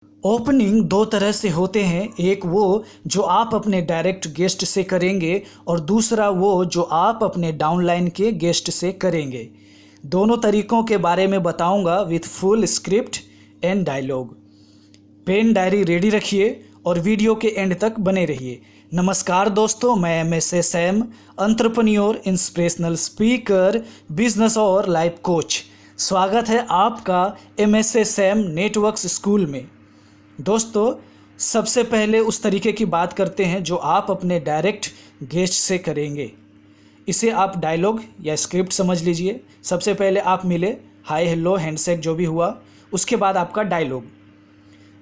Opening दो तरह से होते हैं, एक वो जो आप अपने डायरेक्ट गेस्ट से करेंगे और दूसरा वो जो आप अपने डाउनलाइन के गेस्ट से करेंगे। दोनों तरीक़ों के बारे में बताऊंगा with full script and dialogue. Pen diary ready रखिए और वीडियो के एंड तक बने रहिए। नमस्कार दोस्तों, मैं MSA Sam, entrepreneur, inspirational speaker, business और लाइफ कोच। स्वागत है आपका एमएसए सैम नेटवर्क्स स्कूल में। दोस्तों, सबसे पहले उस तरीके की बात करते हैं जो आप अपने डायरेक्ट गेस्ट से करेंगे। इसे आप डायलॉग या स्क्रिप्ट समझ लीजिए। सबसे पहले आप मिले, हाय हेलो हैंडशेक जो भी हुआ, उसके बाद आपका डायलॉग।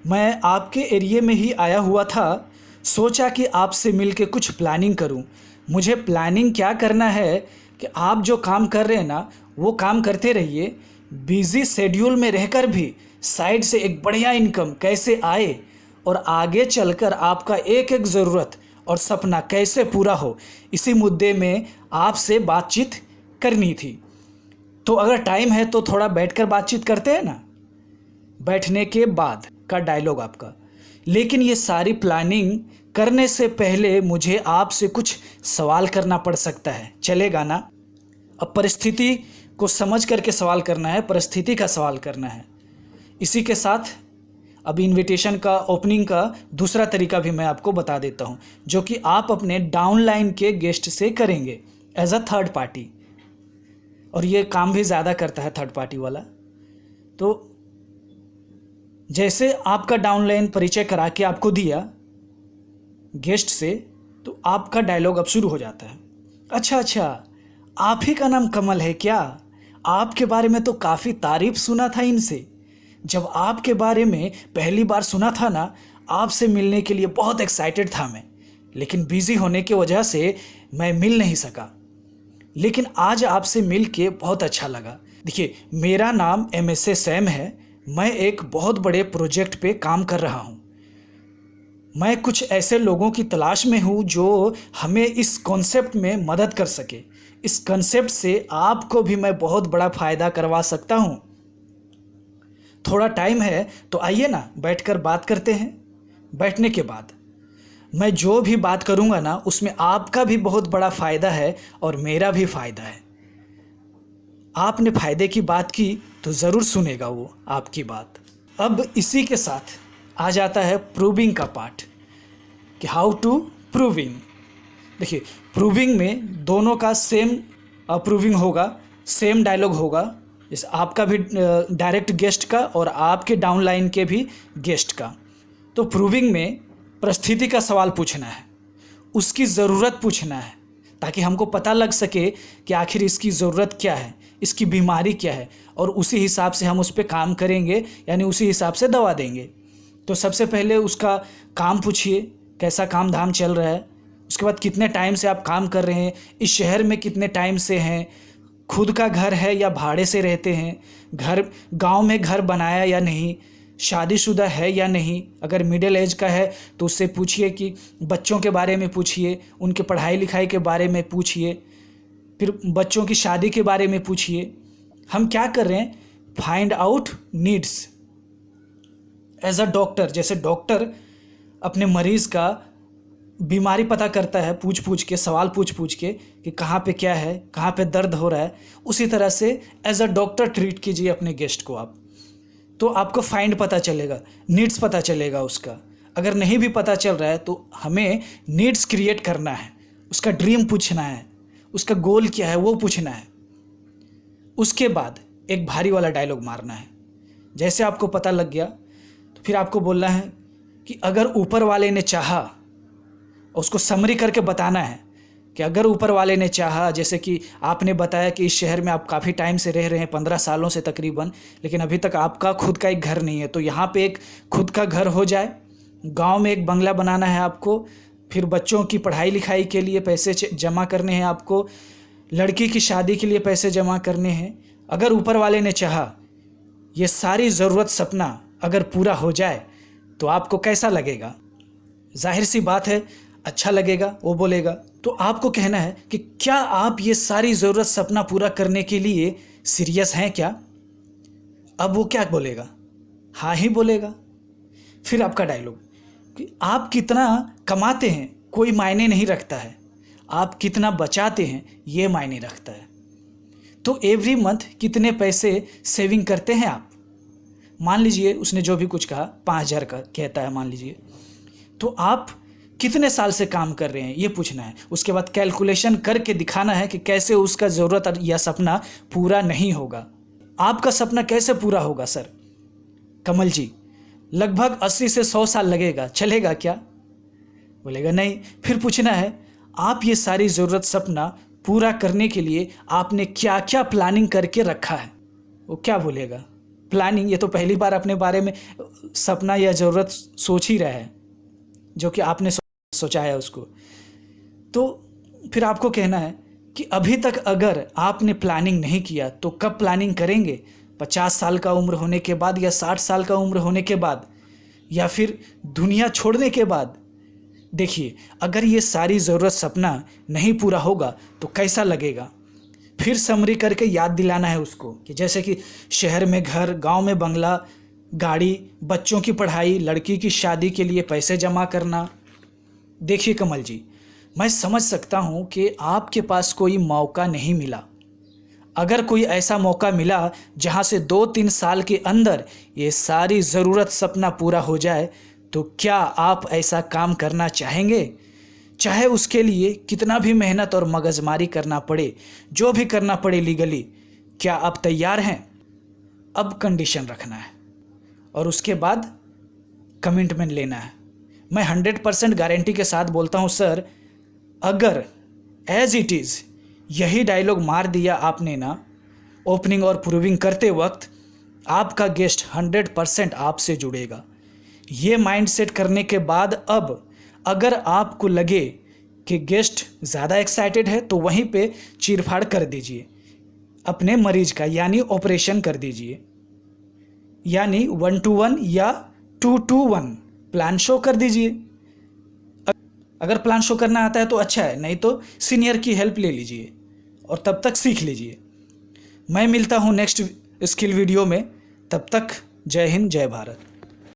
मैं आपके एरिया में ही आया हुआ था, सोचा कि आपसे मिल के कुछ प्लानिंग करूं। मुझे प्लानिंग क्या करना है कि आप जो काम कर रहे हैं ना, वो काम करते रहिए। बिज़ी शेड्यूल में रहकर भी साइड से एक बढ़िया इनकम कैसे आए और आगे चलकर आपका एक एक ज़रूरत और सपना कैसे पूरा हो, इसी मुद्दे में आपसे बातचीत करनी थी। तो अगर टाइम है तो थोड़ा बैठकर बातचीत करते हैं ना। बैठने के बाद का डायलॉग आपका। लेकिन ये सारी प्लानिंग करने से पहले मुझे आपसे कुछ सवाल करना पड़ सकता है, चलेगा ना? अब परिस्थिति को समझ करके सवाल करना है, परिस्थिति का सवाल करना है। इसी के साथ अब इनविटेशन का, ओपनिंग का दूसरा तरीका भी मैं आपको बता देता हूँ, जो कि आप अपने डाउनलाइन के गेस्ट से करेंगे एज अ थर्ड पार्टी। और ये काम भी ज़्यादा करता है थर्ड पार्टी वाला। तो जैसे आपका डाउनलाइन परिचय करा के आपको दिया गेस्ट से, तो आपका डायलॉग अब शुरू हो जाता है। अच्छा, आप ही का नाम कमल है क्या? आपके बारे में तो काफ़ी तारीफ सुना था इनसे। जब आपके बारे में पहली बार सुना था ना, आपसे मिलने के लिए बहुत एक्साइटेड था मैं, लेकिन बिज़ी होने की वजह से मैं मिल नहीं सका। लेकिन आज आपसे मिल के बहुत अच्छा लगा। देखिए, मेरा नाम एमएसए सैम है। मैं एक बहुत बड़े प्रोजेक्ट पे काम कर रहा हूँ। मैं कुछ ऐसे लोगों की तलाश में हूँ जो हमें इस कॉन्सेप्ट में मदद कर सके। इस कॉन्सेप्ट से आपको भी मैं बहुत बड़ा फ़ायदा करवा सकता हूँ। थोड़ा टाइम है तो आइए ना, बैठकर बात करते हैं। बैठने के बाद मैं जो भी बात करूँगा ना, उसमें आपका भी बहुत बड़ा फ़ायदा है और मेरा भी फ़ायदा है। आपने फ़ायदे की बात की तो ज़रूर सुनेगा वो आपकी बात। अब इसी के साथ आ जाता है प्रूविंग का पार्ट कि हाउ टू प्रूविंग। देखिए, प्रूविंग में दोनों का सेम प्रूविंग होगा, सेम डायलॉग होगा। जैसे आपका भी डायरेक्ट गेस्ट का और आपके डाउनलाइन के भी गेस्ट का। तो प्रूविंग में परिस्थिति का सवाल पूछना है, उसकी ज़रूरत पूछना है, ताकि हमको पता लग सके कि आखिर इसकी ज़रूरत क्या है, इसकी बीमारी क्या है, और उसी हिसाब से हम उस पर काम करेंगे, यानी उसी हिसाब से दवा देंगे। तो सबसे पहले उसका काम पूछिए, कैसा काम धाम चल रहा है। उसके बाद कितने टाइम से आप काम कर रहे हैं, इस शहर में कितने टाइम से हैं, खुद का घर है या भाड़े से रहते हैं, घर गांव में घर बनाया या नहीं, शादीशुदा है या नहीं। अगर मिडिल एज का है तो उससे पूछिए कि बच्चों के बारे में पूछिए, उनके पढ़ाई लिखाई के बारे में पूछिए, फिर बच्चों की शादी के बारे में पूछिए। हम क्या कर रहे हैं? Find out needs as a doctor. जैसे डॉक्टर अपने मरीज़ का बीमारी पता करता है, पूछ पूछ के, सवाल पूछ पूछ के कि कहाँ पे क्या है, कहाँ पे दर्द हो रहा है, उसी तरह से एज अ डॉक्टर ट्रीट कीजिए अपने गेस्ट को आप। तो आपको फाइंड पता चलेगा, नीड्स पता चलेगा उसका। अगर नहीं भी पता चल रहा है तो हमें नीड्स क्रिएट करना है, उसका ड्रीम पूछना है, उसका गोल क्या है वो पूछना है। उसके बाद एक भारी वाला डायलॉग मारना है। जैसे आपको पता लग गया तो फिर आपको बोलना है कि अगर ऊपर वाले ने चाहा, उसको समरी करके बताना है कि अगर ऊपर वाले ने चाहा, जैसे कि आपने बताया कि इस शहर में आप काफ़ी टाइम से रह रहे हैं, 15 सालों से तकरीबन, लेकिन अभी तक आपका खुद का एक घर नहीं है। तो यहाँ पे एक खुद का घर हो जाए, गांव में एक बंगला बनाना है आपको, फिर बच्चों की पढ़ाई लिखाई के लिए पैसे जमा करने हैं आपको, लड़की की शादी के लिए पैसे जमा करने हैं। अगर ऊपर वाले ने चाहा, ये सारी ज़रूरत, सपना अगर पूरा हो जाए तो आपको कैसा लगेगा? जाहिर सी बात है, अच्छा लगेगा, वो बोलेगा। तो आपको कहना है कि क्या आप ये सारी ज़रूरत, सपना पूरा करने के लिए सीरियस हैं क्या? अब वो क्या बोलेगा? हाँ ही बोलेगा। फिर आपका डायलॉग कि आप कितना कमाते हैं कोई मायने नहीं रखता है, आप कितना बचाते हैं ये मायने रखता है। तो एवरी मंथ कितने पैसे सेविंग करते हैं आप? मान लीजिए उसने जो भी कुछ कहा 5,000 का कहता है मान लीजिए, तो आप कितने साल से काम कर रहे हैं ये पूछना है। उसके बाद कैलकुलेशन करके दिखाना है कि कैसे उसका ज़रूरत या सपना पूरा नहीं होगा। आपका सपना कैसे पूरा होगा सर? कमल जी, लगभग 80 से 100 साल लगेगा, चलेगा क्या? बोलेगा नहीं। फिर पूछना है आप ये सारी ज़रूरत सपना पूरा करने के लिए आपने क्या क्या प्लानिंग करके रखा है? वो क्या बोलेगा? प्लानिंग, ये तो पहली बार अपने बारे में सपना या ज़रूरत सोच ही रहा है जो कि आपने सोचा है उसको। तो फिर आपको कहना है कि अभी तक अगर आपने प्लानिंग नहीं किया तो कब प्लानिंग करेंगे? 50 साल का उम्र होने के बाद, या 60 साल का उम्र होने के बाद, या फिर दुनिया छोड़ने के बाद? देखिए, अगर ये सारी ज़रूरत सपना नहीं पूरा होगा तो कैसा लगेगा? फिर समरी करके याद दिलाना है उसको कि जैसे कि शहर में घर, गांव में बंगला, गाड़ी, बच्चों की पढ़ाई, लड़की की शादी के लिए पैसे जमा करना। देखिए कमल जी, मैं समझ सकता हूँ कि आपके पास कोई मौका नहीं मिला। अगर कोई ऐसा मौका मिला जहाँ से 2-3 साल के अंदर ये सारी ज़रूरत सपना पूरा हो जाए, तो क्या आप ऐसा काम करना चाहेंगे? चाहे उसके लिए कितना भी मेहनत और मगजमारी करना पड़े, जो भी करना पड़े लीगली, क्या आप तैयार हैं? अब कंडीशन रखना है और उसके बाद कमिटमेंट लेना है। मैं 100% गारंटी के साथ बोलता हूँ सर, अगर एज इट इज़ यही डायलॉग मार दिया आपने ना ओपनिंग और प्रूविंग करते वक्त, आपका गेस्ट 100% आपसे जुड़ेगा। ये माइंडसेट करने के बाद अब अगर आपको लगे कि गेस्ट ज़्यादा एक्साइटेड है तो वहीं पे चीरफाड़ कर दीजिए अपने मरीज का, यानी ऑपरेशन कर दीजिए, यानी 1-to-1 या 2-to-1 प्लान शो कर दीजिए। अगर प्लान शो करना आता है तो अच्छा है, नहीं तो सीनियर की हेल्प ले लीजिए और तब तक सीख लीजिए। मैं मिलता हूँ नेक्स्ट स्किल वीडियो में, तब तक जय हिंद, जय भारत।